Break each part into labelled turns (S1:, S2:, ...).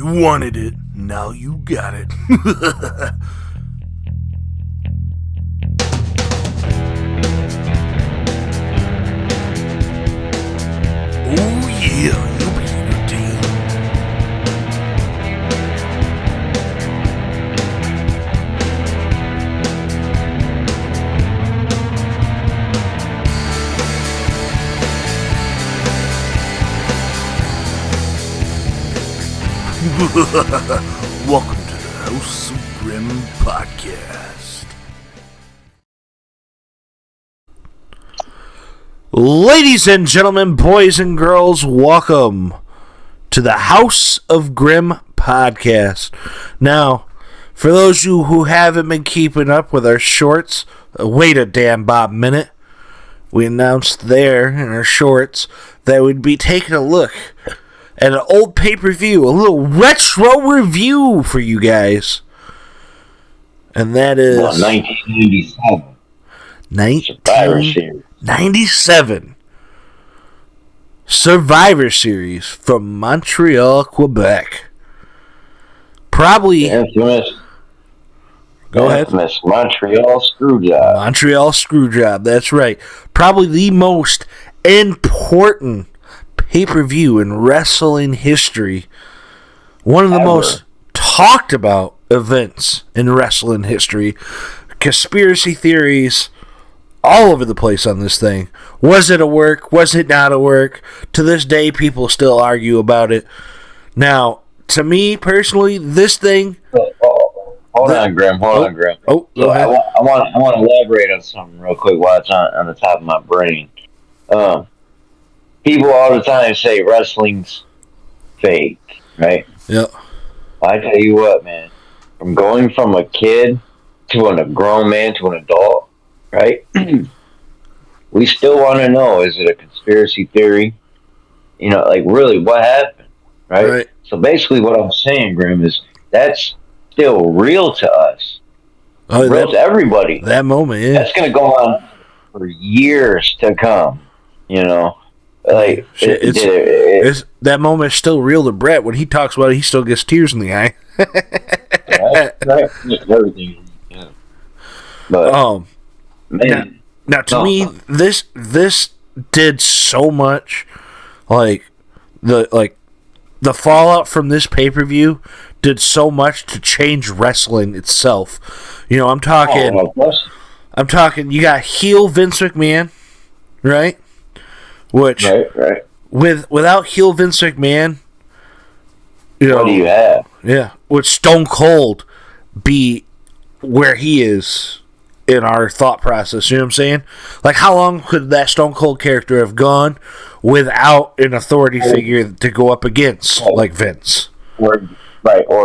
S1: You wanted it, now you got it. Oh yeah, you'll be entertained. Welcome to the House of Grim podcast. Ladies and gentlemen, boys and girls, welcome to the House of Grim podcast. Now, for those of you who haven't been keeping up with our shorts, wait a damn Bob minute. We announced there in our shorts that we'd be taking a look at an old pay-per-view, a little retro review for you guys. And that is
S2: 1997.
S1: 1997 Survivor Series from Montreal, Quebec. Probably
S2: Infamous Montreal Screwjob.
S1: Montreal Screwjob, that's right. Probably the most important pay-per-view in wrestling history. One of the most talked about events in wrestling history. Conspiracy theories all over the place on this thing. Was it a work? Was it not a work? To this day, people still argue about it. Now, to me personally, this thing...
S2: Hold on, Grim. Oh,
S1: go ahead.
S2: I want to elaborate on something real quick while it's on the top of my brain. People all the time say wrestling's fake, right?
S1: Yep.
S2: I tell you what, man. From going from a kid to a grown man to an adult, right? We still want to know, is it a conspiracy theory? You know, like, really, what happened, right? So basically what I'm saying, Grim, is that's still real to us. Real to everybody.
S1: That moment, yeah.
S2: That's going to go on for years to come, you know? Like
S1: it's that moment is still real to Brett. When he talks about it, he still gets tears in the eye.
S2: right. Everything. Yeah. But
S1: man, now to me, this did so much. Like the fallout from this pay-per-view did so much to change wrestling itself. You know, I'm talking. You got heel Vince McMahon, right? Which,
S2: right.
S1: Without heel Vince McMahon, you know,
S2: what do you have?
S1: Yeah, would Stone Cold be where he is in our thought process? You know what I'm saying? Like, how long could that Stone Cold character have gone without an authority figure to go up against, like Vince?
S2: Or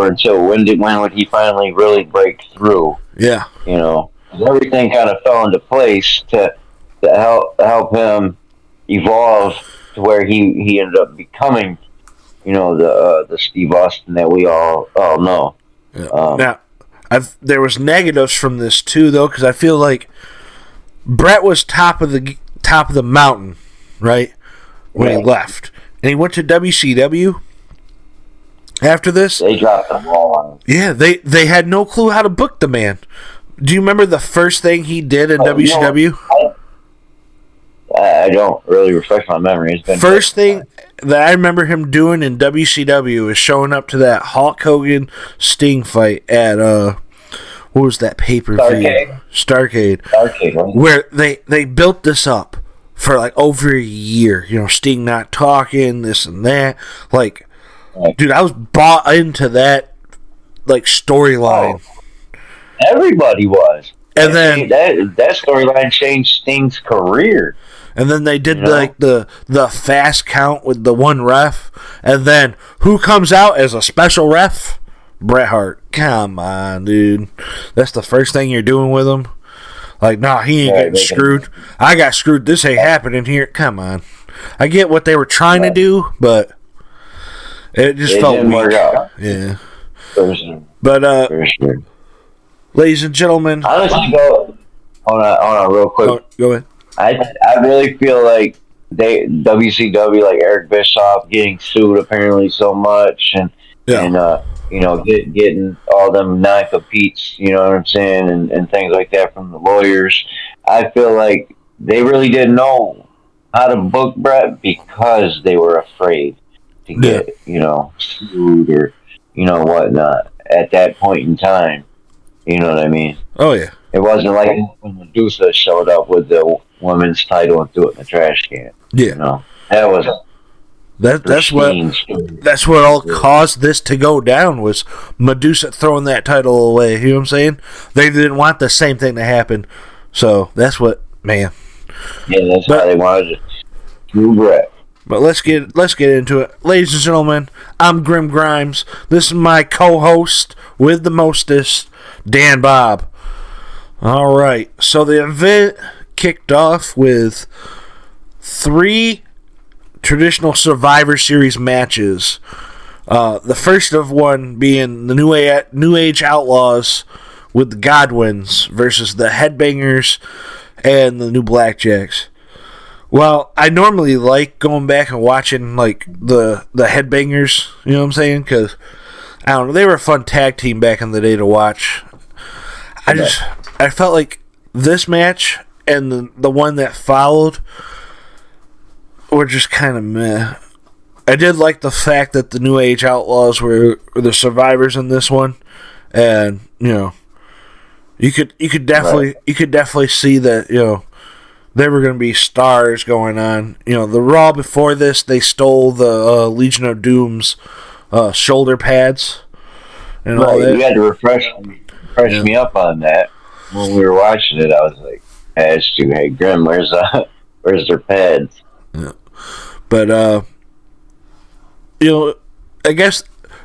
S2: until when would he finally really break through?
S1: Yeah,
S2: you know, everything kind of fell into place to help him evolve to where he ended up becoming, you know, the Steve Austin that we all know.
S1: Yeah. Now, there was negatives from this too, though, because I feel like Brett was top of the mountain, right, when he left, and he went to WCW. After this,
S2: they dropped the ball on him.
S1: Yeah, they had no clue how to book the man. Do you remember the first thing he did in WCW?
S2: I don't really refresh my memory.
S1: First thing that I remember him doing in WCW is showing up to that Hulk Hogan Sting fight at what was that pay-per-view? Starrcade. Right? Where they built this up for like over a year. You know, Sting not talking, this and that. Like, dude, I was bought into that like storyline.
S2: Everybody was.
S1: And then
S2: that storyline changed Sting's career.
S1: And then they did like the fast count with the one ref. And then who comes out as a special ref? Bret Hart. Come on, dude. That's the first thing you're doing with him? Like, nah, he ain't getting screwed. I got screwed. This ain't happening here. Come on. I get what they were trying to do, but it just felt
S2: didn't
S1: weak.
S2: Work out.
S1: Yeah.
S2: For sure.
S1: But,
S2: For sure.
S1: Ladies and gentlemen.
S2: Honestly, hold on real quick.
S1: Oh, go ahead.
S2: I really feel like WCW, like Eric Bischoff getting sued apparently so much, and
S1: Yeah.
S2: and getting all them non-competes, you know what I'm saying, and things like that from the lawyers. I feel like they really didn't know how to book Brett because they were afraid to
S1: Yeah.
S2: get sued or whatnot at that point in time. You know what I mean?
S1: Oh yeah.
S2: It wasn't like when Medusa showed up with the women's title and threw it in the trash can.
S1: Yeah.
S2: That was
S1: that's
S2: pristine.
S1: that's what all caused this to go down was Medusa throwing that title away. You know what I'm saying? They didn't want the same thing to happen, so that's what, man.
S2: Yeah, that's how they wanted to screw Brett.
S1: But let's get into it, ladies and gentlemen. I'm Grim Grimes. This is my co-host with the mostest, Dan Bob. All right, so the event kicked off with 3 traditional Survivor Series matches. The first of one being the New Age Outlaws with the Godwins versus the Headbangers and the New Blackjacks. Well, I normally like going back and watching like the Headbangers, you know what I'm saying? Because I don't know, they were a fun tag team back in the day to watch. I felt like this match and the one that followed were just kind of meh. I did like the fact that the New Age Outlaws were the survivors in this one, and you could definitely see that they were going to be stars going on. The Raw before this, they stole the Legion of Doom's shoulder pads and all that.
S2: You had to refresh me up on that. When we were watching it, I was like, I asked you, "Hey, Grim, where's their pads?"
S1: Yeah. But I guess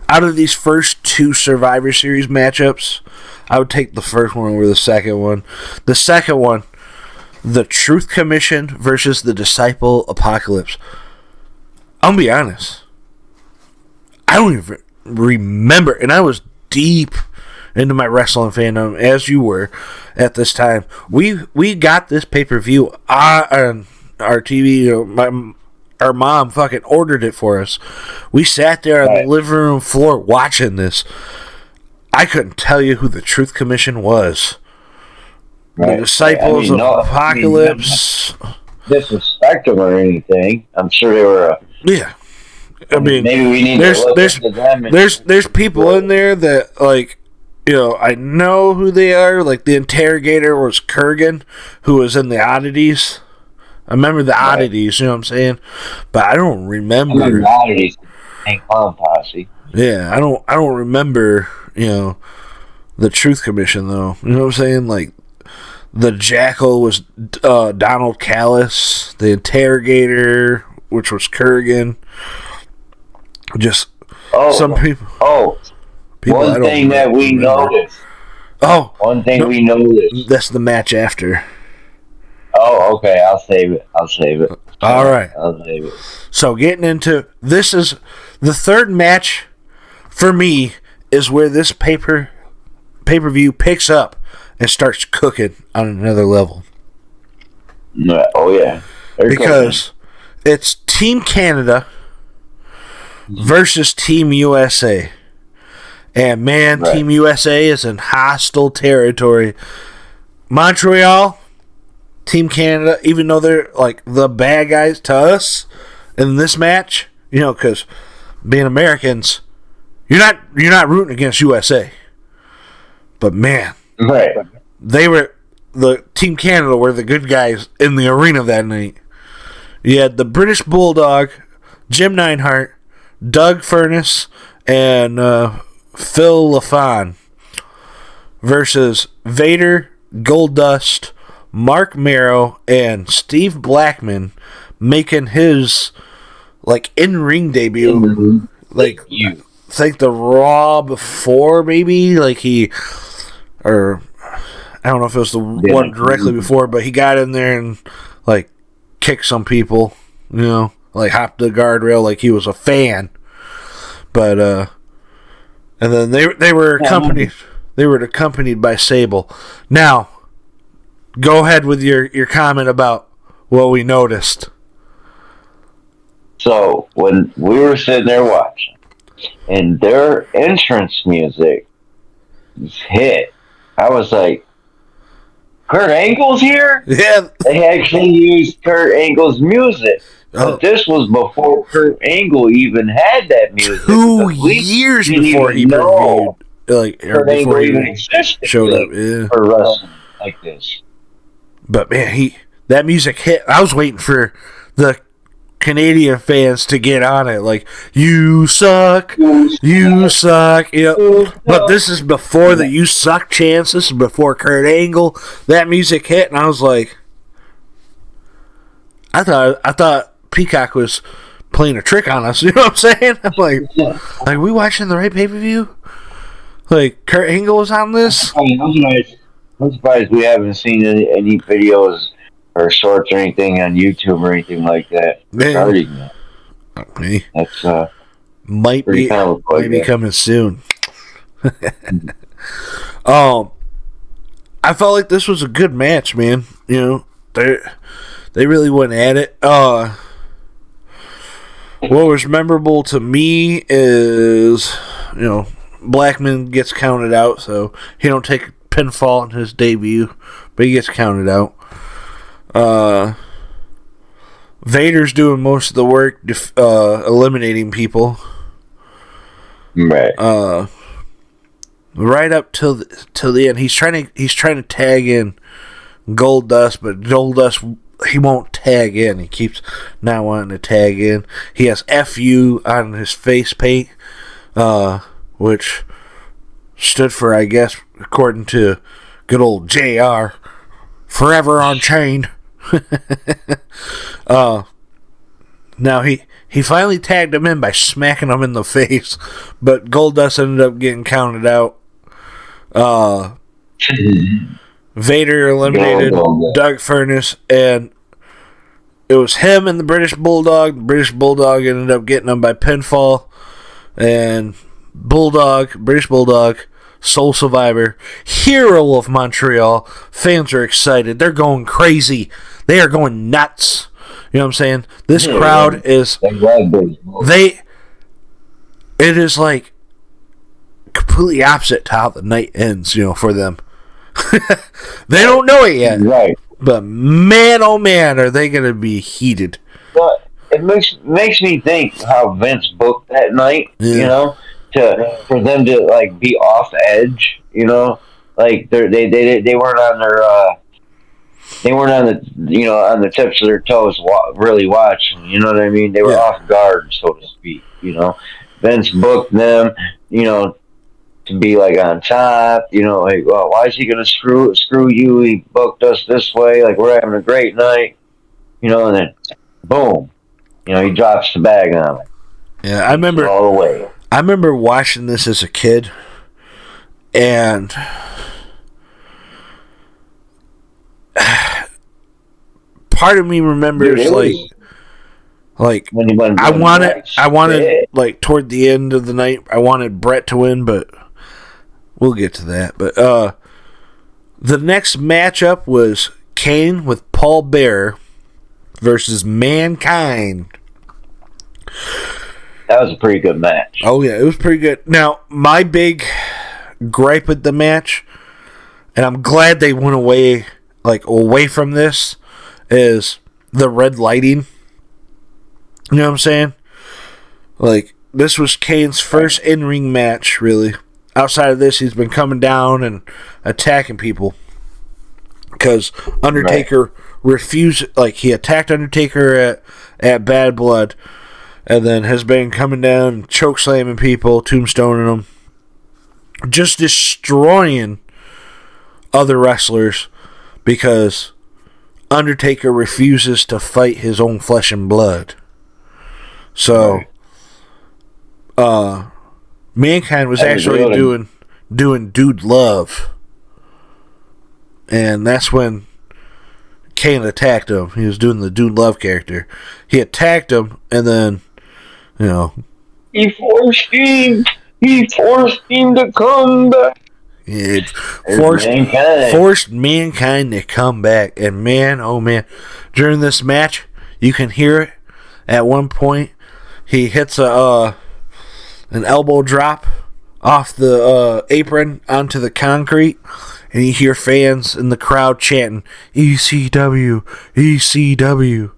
S1: out of these first 2 Survivor Series matchups, I would take the first one over the second one. The second one, the Truth Commission versus the Disciple Apocalypse. I'll be honest, I don't even remember, and I was deep into my wrestling fandom as you were at this time. We got this pay-per-view on our TV. Our mom fucking ordered it for us. We sat there on the living room floor watching this. I couldn't tell you who the Truth Commission was. The Disciples of Apocalypse.
S2: Disrespect them or anything. I'm sure they were.
S1: Yeah. I mean,
S2: maybe we need to look into them.
S1: There's people in there that, like, I know who they are. Like, the interrogator was Kurgan, who was in the Oddities. I remember the Oddities, you know what I'm saying? But I don't remember.
S2: I the Oddities and Clown Posse.
S1: Yeah, I don't remember, the Truth Commission, though. You know what I'm saying? Like, the Jackal was Donald Callis. The interrogator, which was Kurgan. Just some people.
S2: One thing that we noticed. One thing we noticed.
S1: That's the match after.
S2: Oh, okay. I'll save it.
S1: All right.
S2: I'll save it.
S1: So getting into this is the third match for me is where this pay-per-view picks up and starts cooking on another level.
S2: Oh yeah.
S1: Because it's Team Canada versus Team USA. And man, Team USA is in hostile territory. Montreal, Team Canada, even though they're like the bad guys to us in this match, because being Americans, you're not rooting against USA. But man, the Team Canada were the good guys in the arena that night. You had the British Bulldog, Jim Neidhart, Doug Furnace, and Phil LaFon versus Vader, Goldust, Mark Merrow, and Steve Blackman making his in-ring debut. It's like the Raw before, maybe. Or I don't know if it was the one directly before, but he got in there and kicked some people. Hopped the guardrail like he was a fan. But and then they were accompanied. They were accompanied by Sable. Now, go ahead with your comment about what we noticed.
S2: So when we were sitting there watching, and their entrance music hit. I was like, Kurt Angle's here?
S1: Yeah.
S2: They actually used Kurt Angle's music.
S1: Oh,
S2: But this was before Kurt Angle even had that music.
S1: 2 years before he previewed, like, or
S2: Kurt
S1: before
S2: Angle
S1: he
S2: even existed
S1: showed up. Yeah.
S2: for wrestling like this.
S1: But man, that music hit. I was waiting for the Canadian fans to get on it, like, you suck, you suck, you know. But this is before the you suck chance. This is before Kurt Angle. That music hit, and I was like, I thought Peacock was playing a trick on us. You know what I'm saying? I'm like, we watching the right pay per view? Like, Kurt Angle was on this?
S2: I'm surprised we haven't seen any videos or shorts or anything on YouTube or anything like that. Regarding that.
S1: Okay.
S2: That's
S1: might be coming soon. I felt like this was a good match, man. You know, they really went at it. What was memorable to me is, you know, Blackman gets counted out, so he don't take a pinfall in his debut, but he gets counted out. Vader's doing most of the work, eliminating people.
S2: Right.
S1: Right up till the end, he's trying to tag in Goldust, but Goldust, he won't tag in. He keeps not wanting to tag in. He has FU on his face paint, which stood for, I guess, according to good old JR, Forever Unchained. Now he finally tagged him in by smacking him in the face, but Goldust ended up getting counted out. Vader eliminated Doug Furnas, and it was him and the British Bulldog. The British Bulldog ended up getting him by pinfall, and British Bulldog, Soul Survivor, hero of Montreal. Fans are excited. They're going crazy. They are going nuts. You know what I'm saying? This crowd is... it is like completely opposite to how the night ends, you know, for them. They don't know it yet.
S2: Right.
S1: But man, oh man, are they going to be heated.
S2: But it makes me think how Vince booked that night, you know, for them to, like, be off edge, you know? Like, they weren't on their... They weren't on the tips of their toes really watching, you know what I mean? They were off guard, so to speak, you know? Vince booked them, you know, to be, like, on top, you know, like, well, why is he going to screw you? He booked us this way, like, we're having a great night, you know, and then, boom, you know, he drops the bag on it.
S1: Yeah, I remember
S2: all the way.
S1: I remember watching this as a kid, and part of me remembers, like I wanted like toward the end of the night, I wanted Brett to win, but we'll get to that. But the next matchup was Kane with Paul Bearer versus Mankind.
S2: That was a pretty good match.
S1: Oh yeah, it was pretty good. Now, my big gripe with the match, and I'm glad they went away from this, is the red lighting. You know what I'm saying? Like, this was Kane's first in-ring match, really. Outside of this, he's been coming down and attacking people. Because Undertaker refused... Like, he attacked Undertaker at Bad Blood, and then has been coming down and chokeslamming people, tombstoning them. Just destroying other wrestlers because Undertaker refuses to fight his own flesh and blood. So, Mankind was actually doing Dude Love. And that's when Kane attacked him. He was doing the Dude Love character. He attacked him, and then, you know...
S2: He forced him to come back.
S1: Yeah, forced Mankind to come back. And man, oh man, during this match, you can hear it. At one point, he hits a an elbow drop off the apron onto the concrete, and you hear fans in the crowd chanting, ECW, ECW.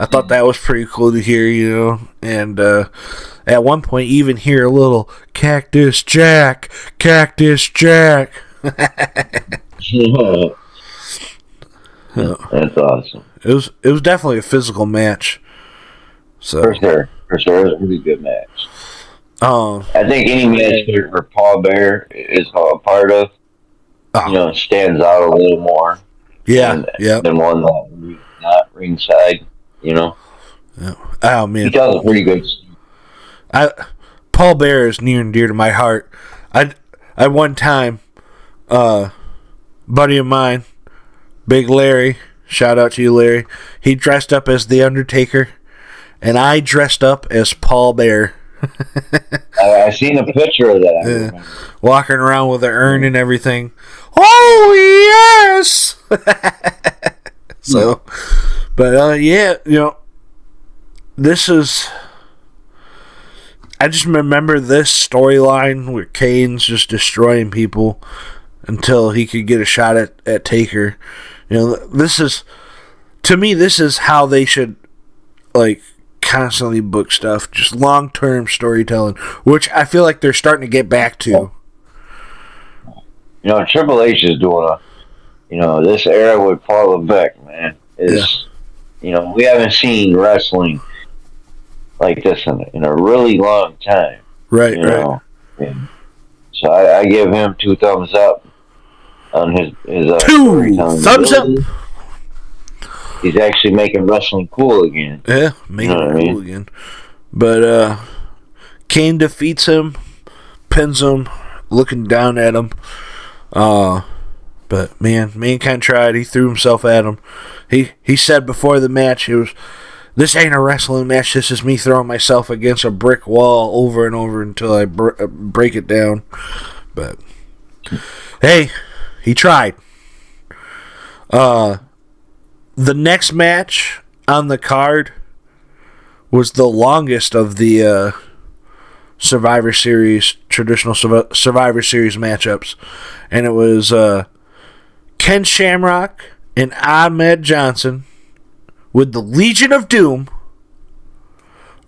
S1: I thought that was pretty cool to hear, you know, and at one point you even hear a little Cactus Jack, Cactus Jack.
S2: That's awesome.
S1: It was definitely a physical match. So
S2: For sure. It was a really good match.
S1: I
S2: think any match where Paul Bear is a part of, stands out a little more.
S1: Yeah,
S2: than one that not ringside, you know.
S1: Yeah. Oh man,
S2: he does a pretty good.
S1: Paul Bear is near and dear to my heart. I one time, buddy of mine, Big Larry, shout out to you, Larry. He dressed up as the Undertaker, and I dressed up as Paul Bear.
S2: I seen a picture of that.
S1: Walking around with an urn and everything. Oh yes. So, but yeah, this is. I just remember this storyline where Kane's just destroying people until he could get a shot at Taker. This is, to me, this is how they should constantly book stuff. Just long-term storytelling, which I feel like they're starting to get back to.
S2: Triple H is doing this era with Paul Levesque, man. We haven't seen wrestling like this in a really long time.
S1: Right, right.
S2: And so I give him 2 thumbs up on his
S1: 2 thumbs up.
S2: He's actually making wrestling cool again.
S1: Yeah, making it cool again. But Kane defeats him, pins him, looking down at him. But man, Mankind tried. He threw himself at him. He said before the match, this ain't a wrestling match. This is me throwing myself against a brick wall over and over until I break it down. But hey, he tried. The next match on the card was the longest of the Survivor Series, traditional Survivor Series matchups. And it was Ken Shamrock and Ahmed Johnson with the Legion of Doom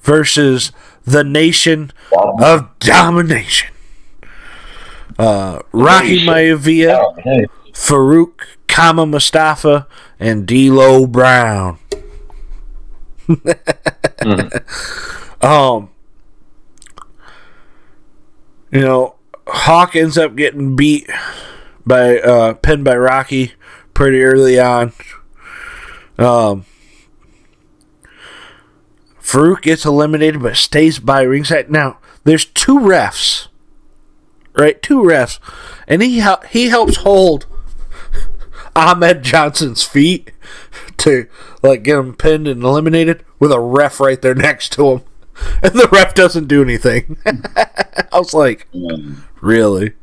S1: versus the Nation of Domination. Rocky Maivia, Farouk, Kama Mustafa, and D'Lo Brown. Hawk ends up getting pinned by Rocky pretty early on. Farouk gets eliminated but stays by ringside. Now, there's 2 refs. Right? 2 refs. And he helps hold Ahmed Johnson's feet to get him pinned and eliminated with a ref right there next to him. And the ref doesn't do anything. I was like, really?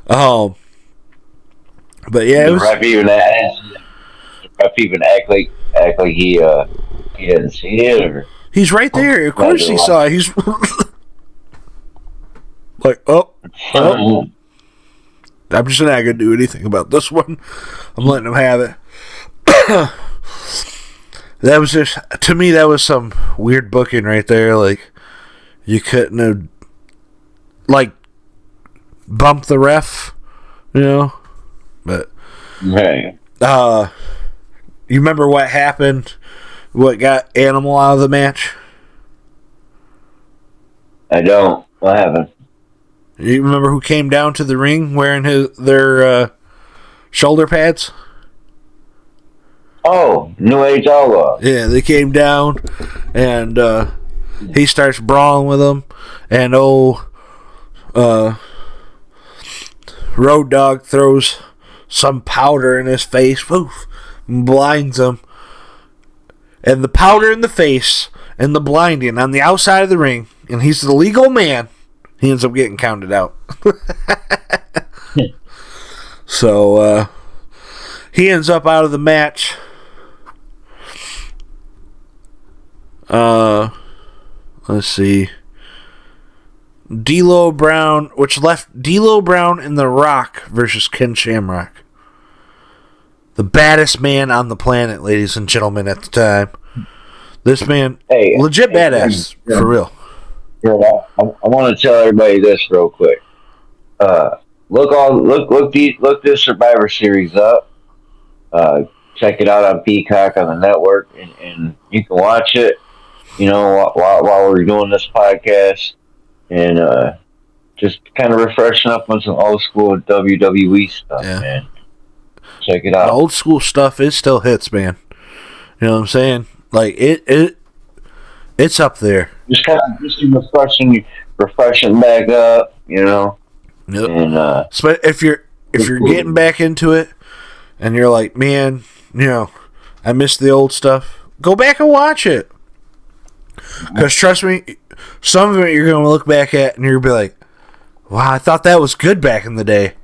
S1: But yeah,
S2: the ref even act like he didn't see it, or
S1: he's right there. Of course he saw it. He's like, oh. I'm just not gonna do anything about this one. I'm letting him have it. That was just, to me, that was some weird booking right there. You couldn't have bumped the ref, But
S2: right.
S1: You remember what happened? What got Animal out of the match?
S2: I don't. What happened?
S1: You remember who came down to the ring wearing their shoulder pads?
S2: Oh, New Age Outlaw.
S1: Yeah, they came down, and he starts brawling with them, and Road Dogg throws some powder in his face, poof, and blinds him. And the powder in the face and the blinding on the outside of the ring, and he's the legal man, he ends up getting counted out. So, he ends up out of the match. Let's see. D'Lo Brown, which left D'Lo Brown and The Rock versus Ken Shamrock. The baddest man on the planet, ladies and gentlemen, at the time. This man, legit badass, for real.
S2: I want to tell everybody this real quick. Look this Survivor Series up. Check it out on Peacock on the network, and you can watch it. While we're doing this podcast, and just kind of refreshing up on some old school WWE stuff, man. Check it out.
S1: The old school stuff, it still hits, man. You know what I'm saying? Like it's up there.
S2: Just kind of refreshing back up,
S1: Yep.
S2: And
S1: so if you're getting back into it, and you're like, man, I miss the old stuff, go back and watch it. Because trust me, some of it you're going to look back at and you're going to be like, wow, I thought that was good back in the day.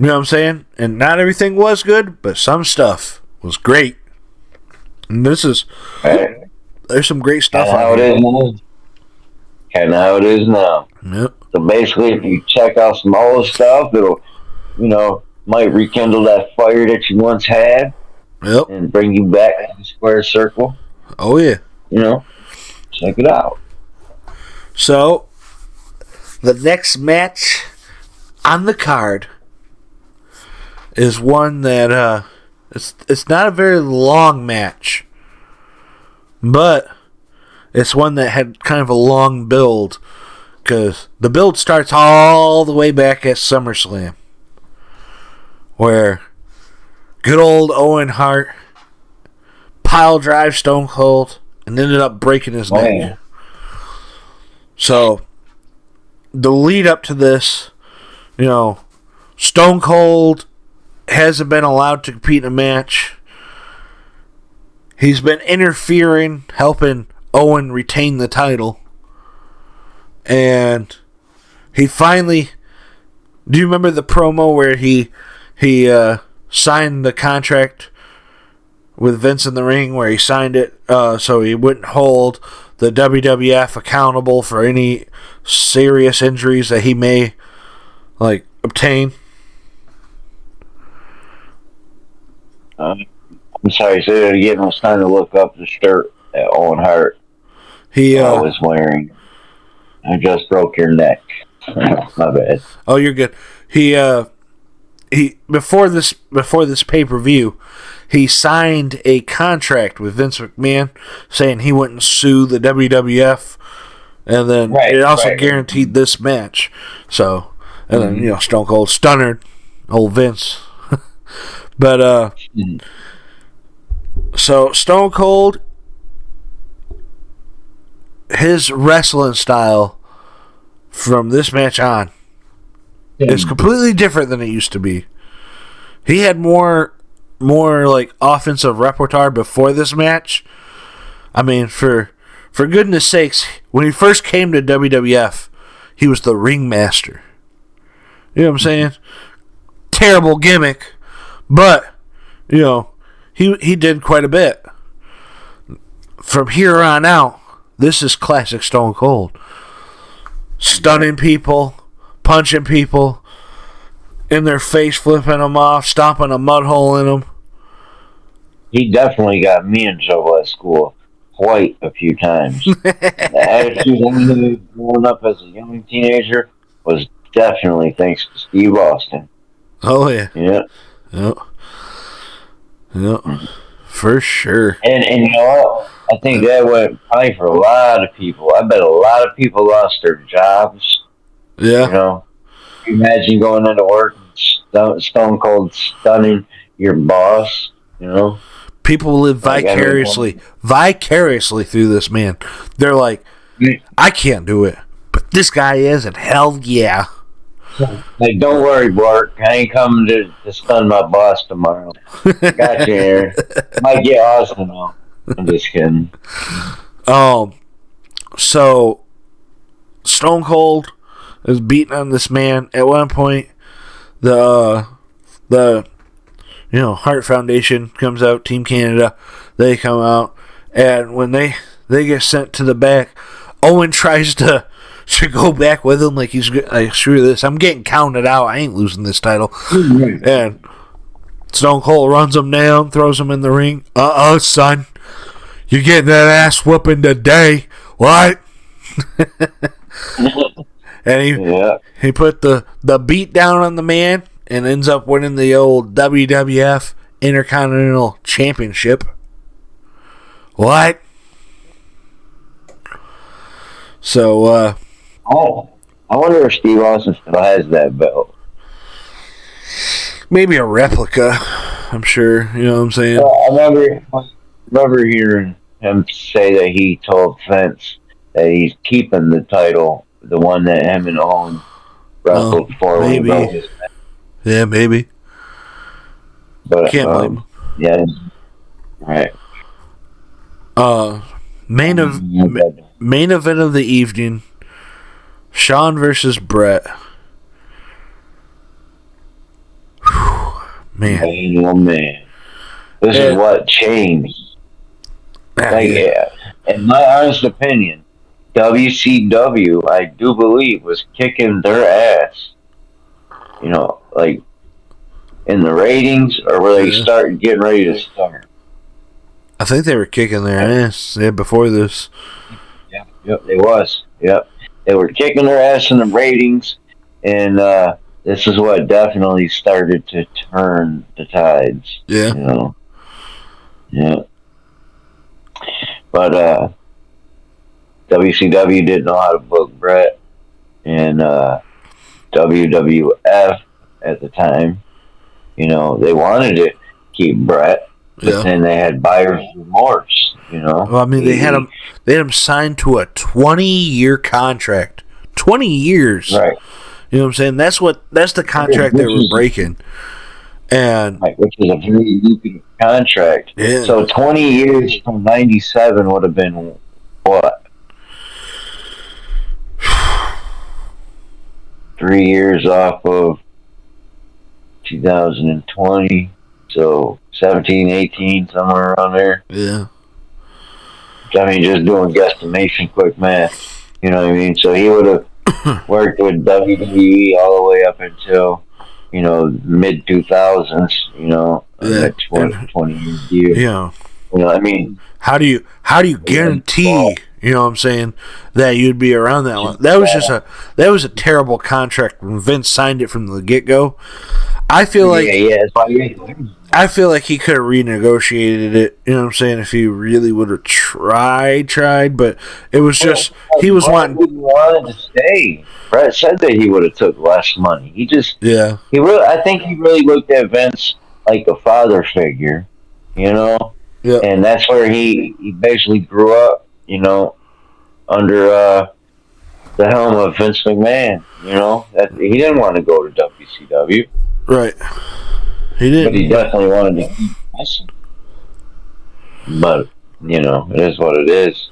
S1: You know what I'm saying? And not everything was good, but some stuff was great. And there's some great stuff on here.
S2: Kind of how it is now.
S1: Yep.
S2: So basically, if you check out some old stuff, it'll, might rekindle that fire that you once had.
S1: Yep.
S2: And bring you back to the square circle.
S1: Oh, yeah.
S2: Check it out.
S1: So, the next match on the card is one that it's not a very long match, but it's one that had kind of a long build, because the build starts all the way back at SummerSlam, where good old Owen Hart pile drive Stone Cold and ended up breaking his neck.
S2: Yeah.
S1: So, the lead up to this, Stone Cold hasn't been allowed to compete in a match. He's been interfering, helping Owen retain the title. And he finally... Do you remember the promo where he signed the contract with Vince in the ring, where he signed it so he wouldn't hold the WWF accountable for any serious injuries that he may obtain?
S2: I'm sorry, say that again. I was trying to look up the shirt that Owen Hart was wearing. I just broke your neck. My bad.
S1: Oh, you're good. He before this pay-per-view, he signed a contract with Vince McMahon saying he wouldn't sue the WWF, and then it also guaranteed this match. So, and then Stone Cold stunnered old Vince. But so Stone Cold, his wrestling style from this match on is completely different than it used to be. He had more offensive repertoire before this match. I mean, for goodness sakes, when he first came to WWF, he was the ringmaster. You know what I'm saying? Terrible gimmick, but he did quite a bit. From here on out, this is classic Stone Cold. Stunning people, punching people in their face, flipping them off, stomping a mud hole in them.
S2: He definitely got me in trouble at school quite a few times. The attitude he was growing up as a young teenager was definitely thanks to Steve Austin.
S1: Oh, yeah.
S2: Yeah.
S1: Yep. For sure.
S2: And you know what? I think that went probably for a lot of people. I bet a lot of people lost their jobs.
S1: Yeah.
S2: Imagine going into work and Stone Cold stunning your boss,
S1: People live vicariously through this man. They're like, I can't do it, but this guy is, and hell yeah.
S2: Like, don't worry, Bart. I ain't coming to stun my boss tomorrow. Got you here. Might get awesome though. I'm just kidding.
S1: So Stone Cold is beating on this man. At one point, the Hart Foundation comes out, Team Canada, they come out, and when they get sent to the back, Owen tries to should go back with him. Like, he's like, screw this. I'm getting counted out. I ain't losing this title. And Stone Cold runs him down, throws him in the ring. Son. You're getting that ass whooping today. What? And he put the beat down on the man and ends up winning the old WWF Intercontinental Championship. What? So,
S2: I wonder if Steve Austin still has that belt.
S1: Maybe a replica, I'm sure. You know what I'm saying?
S2: I remember hearing him say that he told Vince that he's keeping the title, the one that him and Owen wrestled for.
S1: Maybe. Yeah, maybe.
S2: But
S1: can't blame him.
S2: Yeah. Right.
S1: Main event of the evening: Shawn versus Brett. Man,
S2: oh man, this is what changed. In my honest opinion, WCW, I do believe, was kicking their ass. You know, like in the ratings, or were they getting ready to start?
S1: I think they were kicking their ass before this.
S2: Yep, they was. Yep, they were kicking their ass in the ratings, and this is what definitely started to turn the tides.
S1: Yeah.
S2: You know. Yeah. But WCW didn't know how to book Brett, and WWF at the time, you know, they wanted to keep Brett, but then they had buyer's remorse. You know.
S1: Well, I mean, they had him signed to a 20-year contract. 20 years.
S2: Right.
S1: You know what I'm saying? That's the contract they were breaking. And
S2: which is a very lucrative contract.
S1: Yeah.
S2: So 20 years from 97 would have been what? 3 years off of 2020. So 17, 18, somewhere around there.
S1: Yeah.
S2: I mean, just doing guesstimation, quick math. You know what I mean? So he would have worked with WWE all the way up until, you know, mid 2000s. You know, next 20 years deal.
S1: Yeah.
S2: You know, I mean,
S1: how do you guarantee? You know what I'm saying, that you'd be around that long? That was a terrible contract when Vince signed it from the get go. I feel like I feel like he could have renegotiated it. You know what I'm saying? If he really would have tried, but it was just he was wanting
S2: to stay. Brett said that he would have took less money. I think he really looked at Vince like a father figure, you know.
S1: Yeah.
S2: And that's where he basically grew up, you know, under the helm of Vince McMahon. You know, that he didn't want to go to WCW.
S1: Right. He didn't.
S2: But he definitely wanted to keep wrestling. But, you know, it is what it is.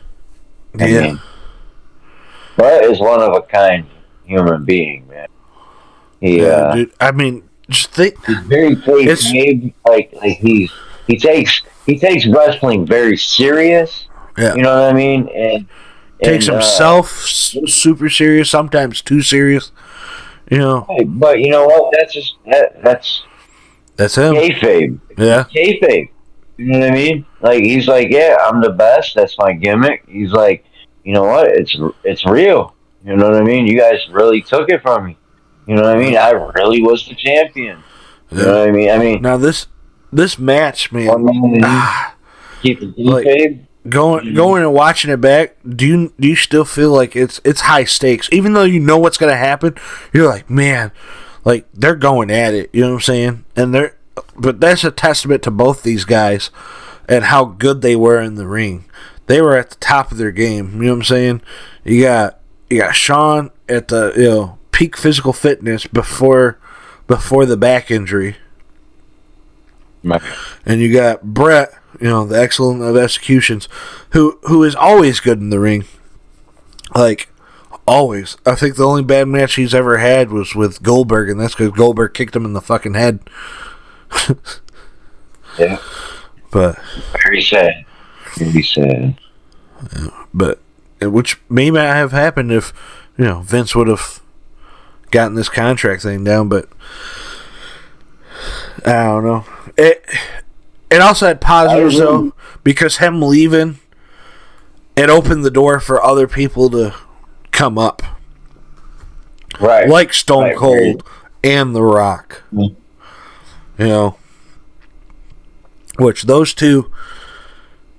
S2: I mean, Brett is one of a kind human being, man.
S1: Dude, I mean, just think.
S2: He's very cliche. Like he takes wrestling very serious.
S1: Yeah.
S2: You know what I mean? And
S1: takes himself super serious, sometimes too serious. You know.
S2: But you know what? That's
S1: him.
S2: Kayfabe.
S1: Yeah.
S2: Kayfabe. You know what I mean? Like, he's like, yeah, I'm the best. That's my gimmick. He's like, you know what? It's real. You know what I mean? You guys really took it from me. You know what I mean? I really was the champion. You know what I mean? I mean,
S1: now this match, man.
S2: Keep the kayfabe.
S1: Going and watching it back, do you still feel like it's high stakes, even though you know what's gonna happen? You're like, man, like they're going at it. You know what I'm saying? But that's a testament to both these guys and how good they were in the ring. They were at the top of their game. You know what I'm saying? You got Shawn at the peak physical fitness before the back injury, and you got Brett. You know, the excellent of executions, who is always good in the ring. Like, always. I think the only bad match he's ever had was with Goldberg, and that's because Goldberg kicked him in the fucking head.
S2: Yeah.
S1: But
S2: very sad. Very sad.
S1: But which may not have happened if Vince would have gotten this contract thing down, but I don't know. It also had positives though, because him leaving, it opened the door for other people to come up,
S2: right?
S1: Like Stone Cold and The Rock. Which those two,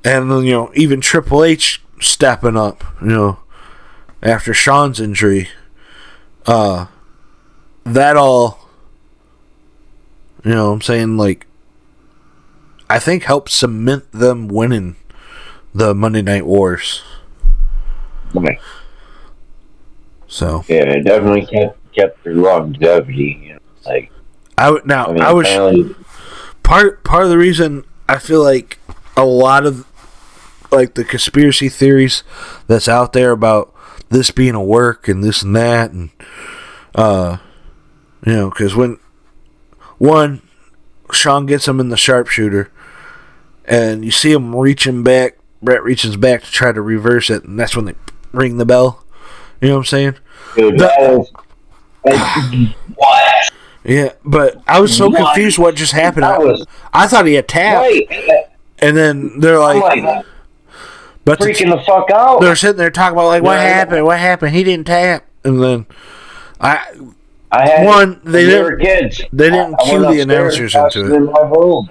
S1: and even Triple H stepping up, after Shawn's injury, that all, I'm saying, like, I think helped cement them winning the Monday Night Wars.
S2: Okay.
S1: So
S2: yeah, it definitely kept their longevity.
S1: part of the reason I feel like a lot of like the conspiracy theories that's out there about this being a work and this and that, and because when Shawn gets him in the sharpshooter, and you see him reaching back, Brett reaches back to try to reverse it, and that's when they ring the bell. You know what I'm saying?
S2: Dude, what?
S1: Yeah, but I was so confused what just happened. I thought he had tapped.
S2: Right.
S1: And then they're like,
S2: but freaking the fuck out.
S1: They're sitting there talking about, like, what happened? What happened? He didn't tap. And then they didn't cue the announcers into it.
S2: In my room.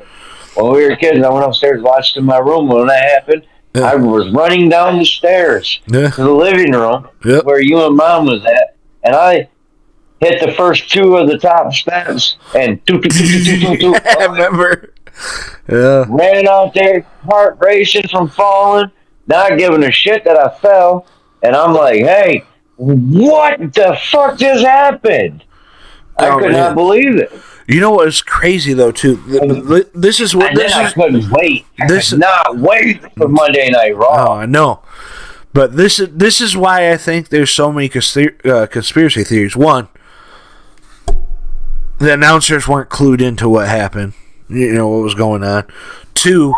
S2: When we were kids, I went upstairs, watched in my room. When that happened, I was running down the stairs to the living room where you and Mom was at, and I hit the first two of the top steps and
S1: I remember. Yeah.
S2: Ran out there, heart racing from falling, not giving a shit that I fell, and I'm like, "Hey, what the fuck just happened?" I could not believe it.
S1: You know what is crazy though too? This is what
S2: I couldn't wait. I could not wait for Monday Night Raw.
S1: Oh, I know. But this is why I think there's so many conspiracy theories. One, the announcers weren't clued into what happened. What was going on. Two,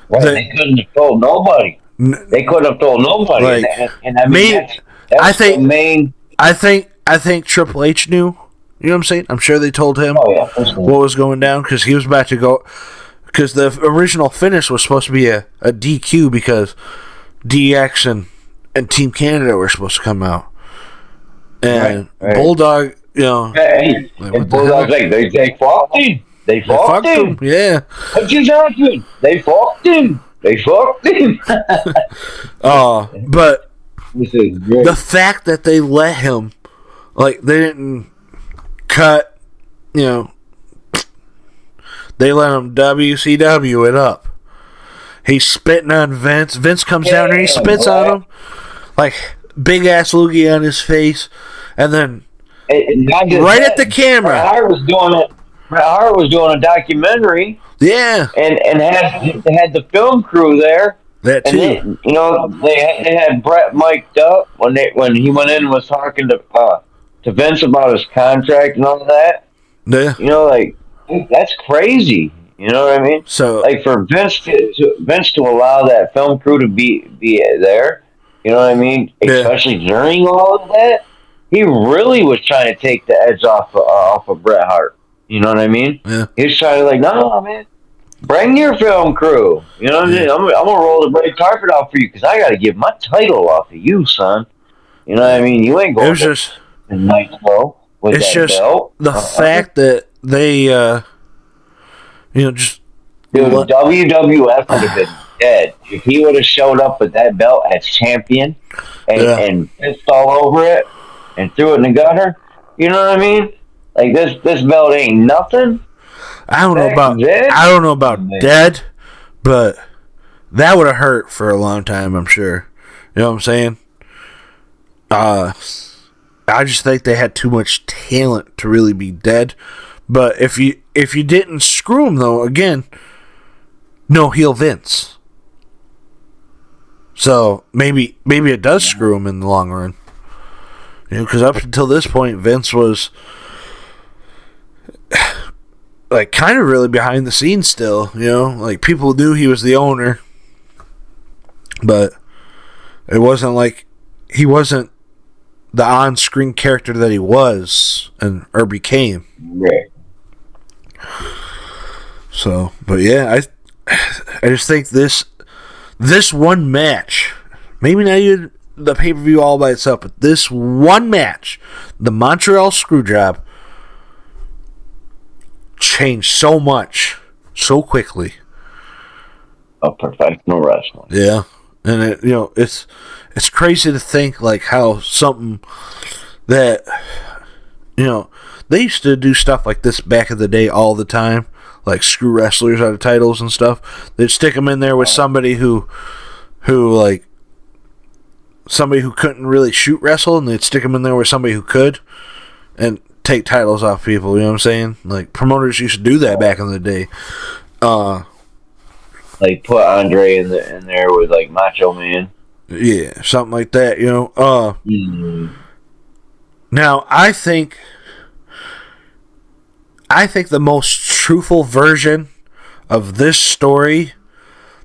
S2: they couldn't have told nobody. They couldn't have told nobody.
S1: Like,
S2: and I mean, that's the main.
S1: I think Triple H knew. You know what I'm saying? I'm sure they told him what was going down, because he was about to go. Because the original finish was supposed to be a DQ, because DX and Team Canada were supposed to come out, and Bulldog,
S2: and Bulldog's like, they fucked him. They fucked him.
S1: Yeah.
S2: What just happened? They fucked him.
S1: But the fact that they let him, like, they didn't cut, they let him WCW it up. He's spitting on Vince. Vince comes down and he spits on him, like, big ass loogie on his face, and then right at the camera.
S2: Bret Hart was doing a documentary.
S1: Yeah.
S2: And had the film crew there.
S1: That too.
S2: And they had Bret mic'd up when he went in and was talking to Vince about his contract and all of that.
S1: Yeah.
S2: That's crazy. You know what I mean?
S1: So,
S2: like, for Vince to allow that film crew to be there, you know what I mean? Especially during all of that, he really was trying to take the edge off of Bret Hart. You know what I mean?
S1: Yeah.
S2: He was trying to, like, no, man, bring your film crew. You know what I mean? I'm gonna roll the red carpet out for you, because I got to get my title off of you, son. You know what I mean? You ain't going to the Nitro with that belt. It's just
S1: the fact that they, just...
S2: Dude, WWF would have been dead if he would have showed up with that belt as champion and pissed all over it and threw it in the gutter. You know what I mean? Like, this belt ain't nothing.
S1: I don't know about dead, but that would have hurt for a long time, I'm sure. You know what I'm saying? I just think they had too much talent to really be dead. But if you didn't screw him, though, again, no heel Vince. So maybe it does screw him in the long run. Because up until this point, Vince was, like, kind of really behind the scenes still. Like, people knew he was the owner, but it wasn't like he wasn't the on-screen character that he was or became.
S2: Right.
S1: So, but yeah, I just think this one match, maybe not even the pay-per-view all by itself, but this one match, the Montreal Screwjob, changed so much so quickly.
S2: Of professional wrestling.
S1: Yeah, and it's crazy to think like how something that they used to do stuff like this back in the day all the time, like screw wrestlers out of titles and stuff. They'd stick them in there with somebody who couldn't really shoot wrestle, and they'd stick them in there with somebody who could, and take titles off people. You know what I'm saying? Like promoters used to do that back in the day.
S2: Like put Andre in there with like Macho Man.
S1: Yeah, something like that. Now I think the most truthful version of this story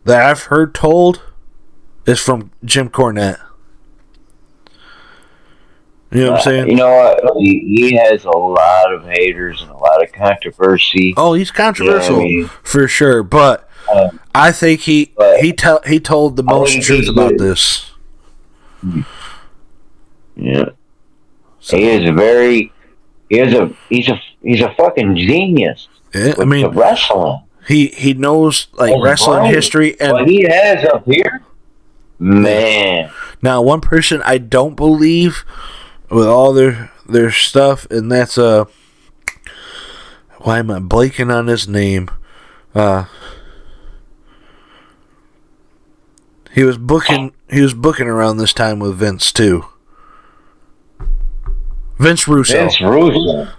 S1: that I've heard told is from Jim Cornette. You know what I'm saying?
S2: You know what? He has a lot of haters and a lot of controversy.
S1: Oh, he's controversial for sure, but I think he told the most truth about this.
S2: Yeah, so, he's a fucking genius.
S1: Yeah,
S2: with wrestling.
S1: He knows like wrestling history, and
S2: what he has up here, man.
S1: Now, one person I don't believe with all their stuff, and that's why am I blanking on his name? He was booking around this time with Vince too. Vince Russo.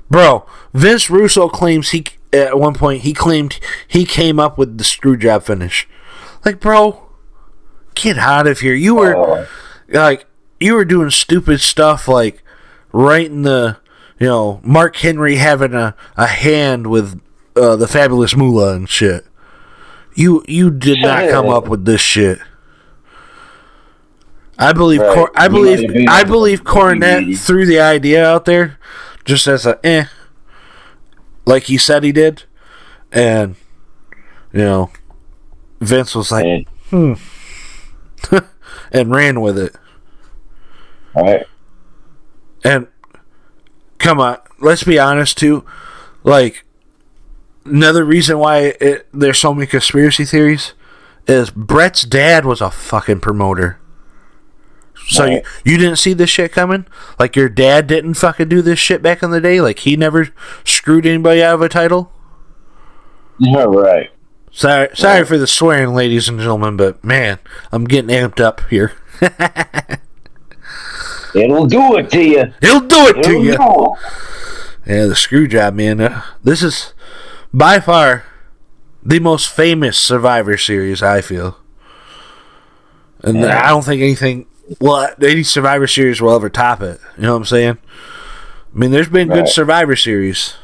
S1: Bro, Vince Russo claims at one point he claimed he came up with the screw job finish. Like, bro, get out of here. You were doing stupid stuff like writing the Mark Henry having a hand with the Fabulous Moolah and shit. You did not come up with this shit. I believe Cornette threw the idea out there just as like he said he did, and Vince was like, and ran with it.
S2: All right.
S1: And come on, let's be honest too. Like, another reason why there's so many conspiracy theories is Brett's dad was a fucking promoter. So you didn't see this shit coming? Like your dad didn't fucking do this shit back in the day? Like he never screwed anybody out of a title?
S2: Yeah, right.
S1: Sorry for the swearing, ladies and gentlemen, but man, I'm getting amped up here.
S2: It'll do it to you.
S1: It'll do it to you. Yeah, the screw job, man. This is by far the most famous Survivor Series, I feel. And I don't think any Survivor Series will ever top it. You know what I'm saying? I mean, there's been good Survivor Series.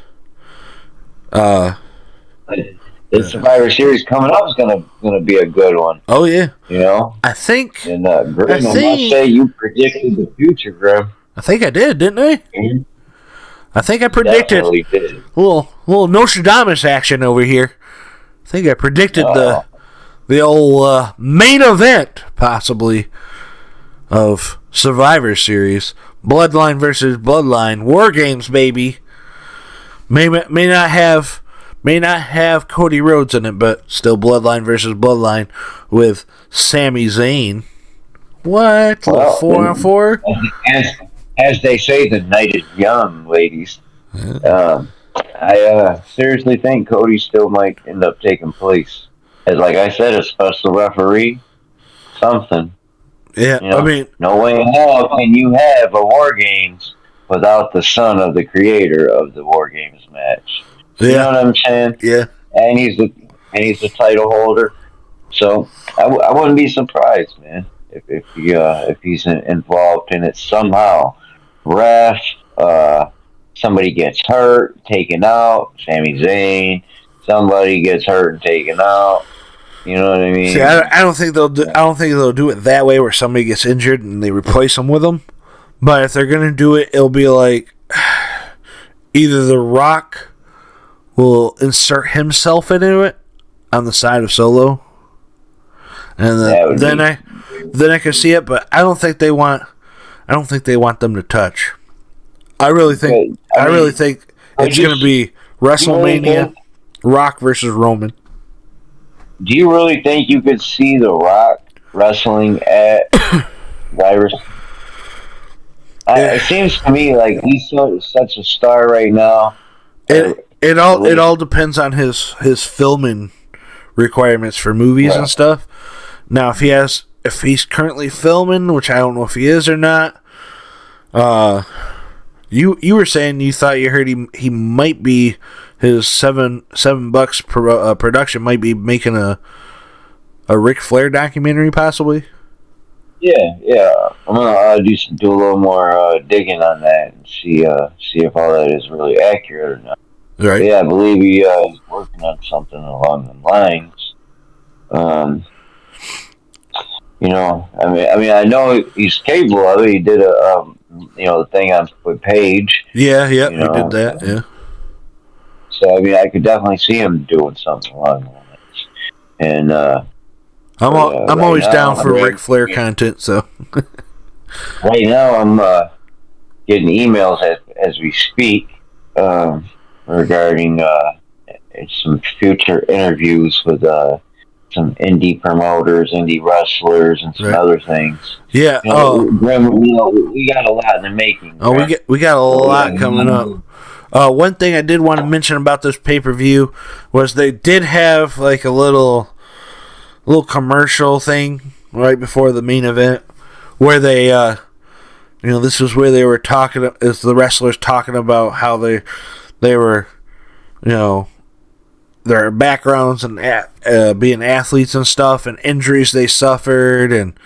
S2: The Survivor Series coming up is gonna be a good one.
S1: Oh yeah.
S2: I
S1: think.
S2: And Grim, I must say you predicted the future, Grim.
S1: I think I did, didn't I? Mm-hmm. I think I predicted a little Nostradamus action over here. I think I predicted the old main event, possibly, of Survivor Series. Bloodline versus Bloodline. War Games, baby. May not have Cody Rhodes in it, but still Bloodline versus Bloodline with Sami Zayn. What? 4-on-4?
S2: As they say, the night is young, ladies. I seriously think Cody still might end up taking place. As like I said, a special referee, something.
S1: Yeah, I mean,
S2: no way in hell can you have a War Games without the son of the creator of the War Games match. You know what I'm saying?
S1: Yeah.
S2: And he's the title holder, so I wouldn't be surprised, man, if he's involved in it somehow. Ref, somebody gets hurt, taken out. Sami Zayn, somebody gets hurt and taken out. You know what I mean?
S1: See, I don't think they'll do it that way where somebody gets injured and they replace them with them. But if they're gonna do it, it'll be like either The Rock will insert himself into it on the side of Solo, and then I can see it. But I don't think they want them to touch. I really think it's gonna be WrestleMania, Rock versus Roman.
S2: Do you really think you could see The Rock wrestling at Virus? It seems to me like he's such a star right now.
S1: It all depends on his filming requirements for movies and stuff. Now, if he's currently filming, which I don't know if he is or not. You were saying you thought you heard he might be his $7 production might be making a Ric Flair documentary possibly.
S2: Yeah. I'm gonna do a little more digging on that and see if all that is really accurate or not.
S1: Right.
S2: But yeah, I believe he is working on something along the lines. I know he's capable of it. He did the thing with Paige.
S1: Yeah, he did that. Yeah.
S2: So I could definitely see him doing something along the lines. And
S1: I'm always down for Ric Flair content. So
S2: right now I'm getting emails as we speak regarding some future interviews with some indie promoters, indie wrestlers, and some other things.
S1: Yeah.
S2: Grim, we got a lot in the making.
S1: Oh, we got a lot coming up. One thing I did want to mention about this pay-per-view was they did have like a little commercial thing right before the main event where they this was where they were talking as the wrestlers talking about how they were their backgrounds and being athletes and stuff and injuries they suffered, and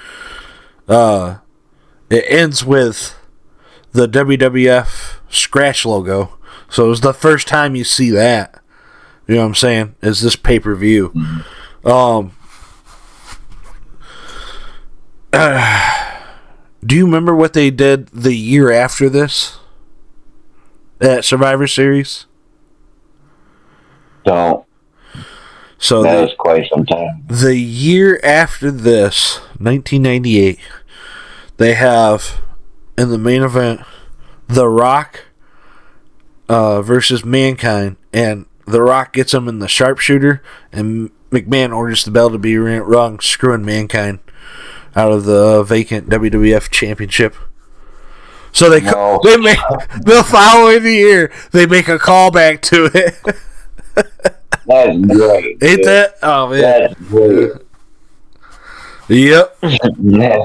S1: it ends with the WWF scratch logo. So it was the first time you see that. You know what I'm saying? Is this pay-per-view. Do you remember what they did the year after this? At Survivor Series?
S2: Don't.
S1: So
S2: that was quite some time.
S1: The year after this, 1998, they have in the main event The Rock versus Mankind, and The Rock gets him in the sharpshooter, and McMahon orders the bell to be rung, screwing Mankind out of the vacant WWF Championship. So the following year they make a callback to it.
S2: That's great.
S1: Ain't that? Oh man,
S2: that's great.
S1: Yep.
S2: Yeah.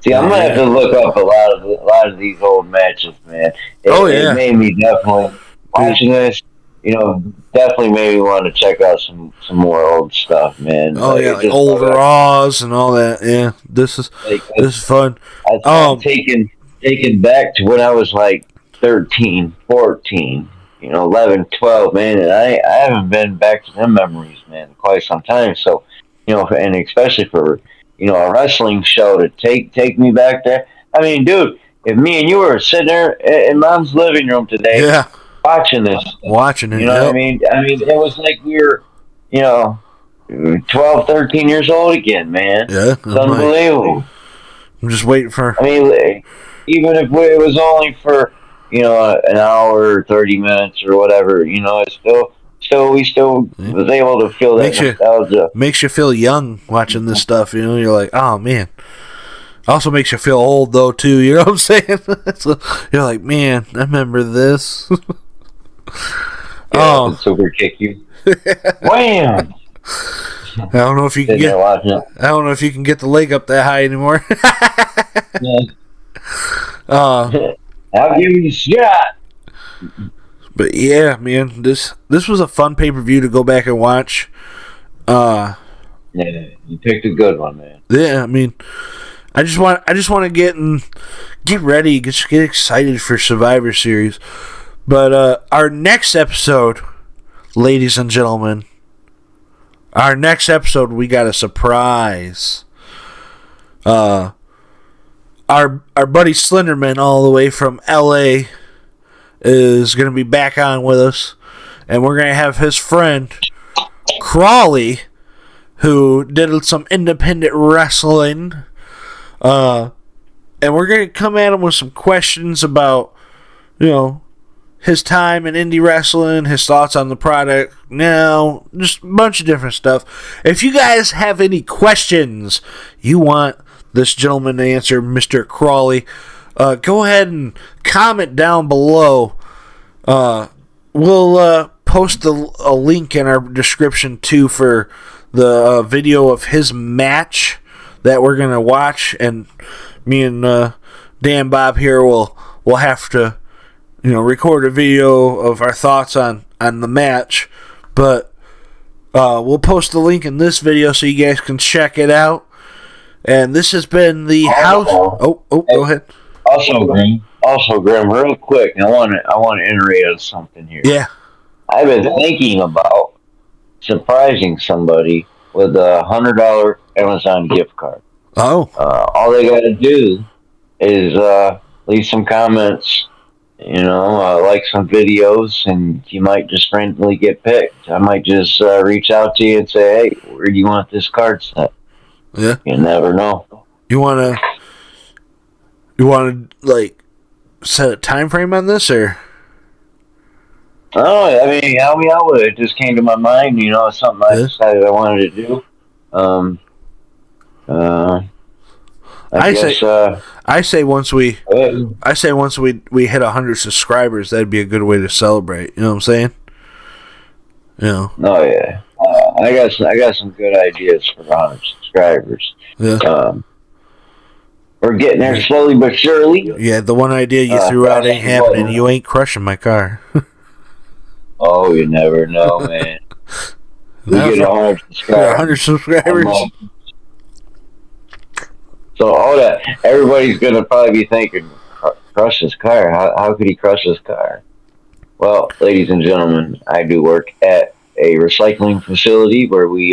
S2: See, I'm gonna have to look up a lot of these old matches, man. It made me definitely watching this. Definitely made me want to check out some more old stuff, man.
S1: Like old Raws and all that. Yeah, this is fun.
S2: I'm taken back to when I was like 13, 14. 11, 12, man, and I haven't been back to them memories, man, in quite some time. So, and especially for, a wrestling show to take me back there. I mean, dude, if me and you were sitting there in Mom's living room today, watching this,
S1: what I mean?
S2: I mean, it was like we were, 12, 13 years old again, man.
S1: Yeah,
S2: it's unbelievable.
S1: I'm just waiting for.
S2: I mean, even if it was only for. An hour or 30 minutes or whatever, it's we still was able to feel that nostalgia.
S1: Makes you feel young watching this stuff, you're like, oh man. Also makes you feel old though too, you know what I'm saying? So you're like, man, I remember this.
S2: Super kick you. Wham!
S1: I don't know if you can get. I don't know if you can get the leg up that high anymore.
S2: I'll give you a shot.
S1: But yeah, man, this was a fun pay-per-view to go back and watch.
S2: Yeah, you picked a good one, man.
S1: Yeah, I mean, I just want to get ready, get excited for Survivor Series. But our next episode, ladies and gentlemen, we got a surprise. our buddy Slenderman, all the way from LA, is going to be back on with us, and we're going to have his friend Crawley, who did some independent wrestling, and we're going to come at him with some questions about, his time in indie wrestling, his thoughts on the product now, just a bunch of different stuff. If you guys have any questions you want this gentleman to answer, Mr. Crawley, go ahead and comment down below. We'll post a link in our description too for the video of his match that we're gonna watch, and me and Dan Bob here will have to record a video of our thoughts on the match, but we'll post the link in this video so you guys can check it out. And this has been the house. Oh, go ahead.
S2: Also, Grim, real quick, I want to iterate on something here.
S1: Yeah.
S2: I've been thinking about surprising somebody with a $100 Amazon gift card.
S1: Oh.
S2: All they got to do is leave some comments, like some videos, and you might just randomly get picked. I might just reach out to you and say, hey, where do you want this card set?
S1: Yeah.
S2: You never know.
S1: You want to like set a time frame on this, or?
S2: Oh, I mean, help me out with it. It just came to my mind. It's something I decided I wanted to do.
S1: I say once we hit 100 subscribers, that'd be a good way to celebrate. You know what I'm saying?
S2: Oh yeah. I got some good ideas for 100 subscribers.
S1: Yeah.
S2: We're getting there slowly but surely.
S1: Yeah, the one idea you threw out ain't happening. You ain't crushing my car.
S2: Oh, you never know, man. We get 100 subscribers.
S1: 100 subscribers.
S2: So all that, everybody's gonna probably be thinking, crush his car. How could he crush his car? Well, ladies and gentlemen, I do work at a recycling facility where we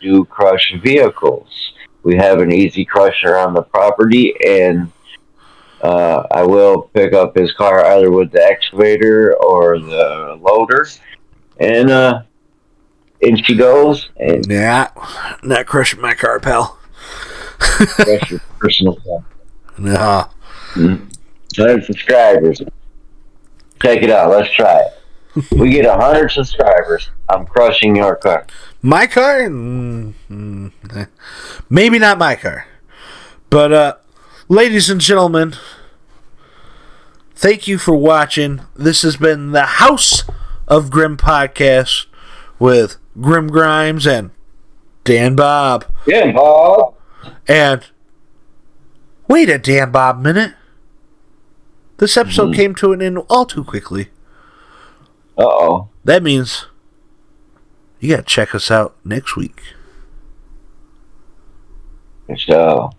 S2: do crush vehicles. We have an easy crusher on the property, and I will pick up his car either with the excavator or the loader, and she goes. And
S1: not crushing my car, pal.
S2: Crush your personal car.
S1: Nah.
S2: 100 subscribers. Check it out. Let's try it. We get 100 subscribers. I'm crushing your car.
S1: My car? Maybe not my car. But, ladies and gentlemen, thank you for watching. This has been the House of Grim podcast with Grim Grimes and Dan Bob.
S2: Yeah, Bob.
S1: And wait a Dan Bob minute. This episode came to an end all too quickly.
S2: Uh-oh.
S1: That means you gotta check us out next week.
S2: So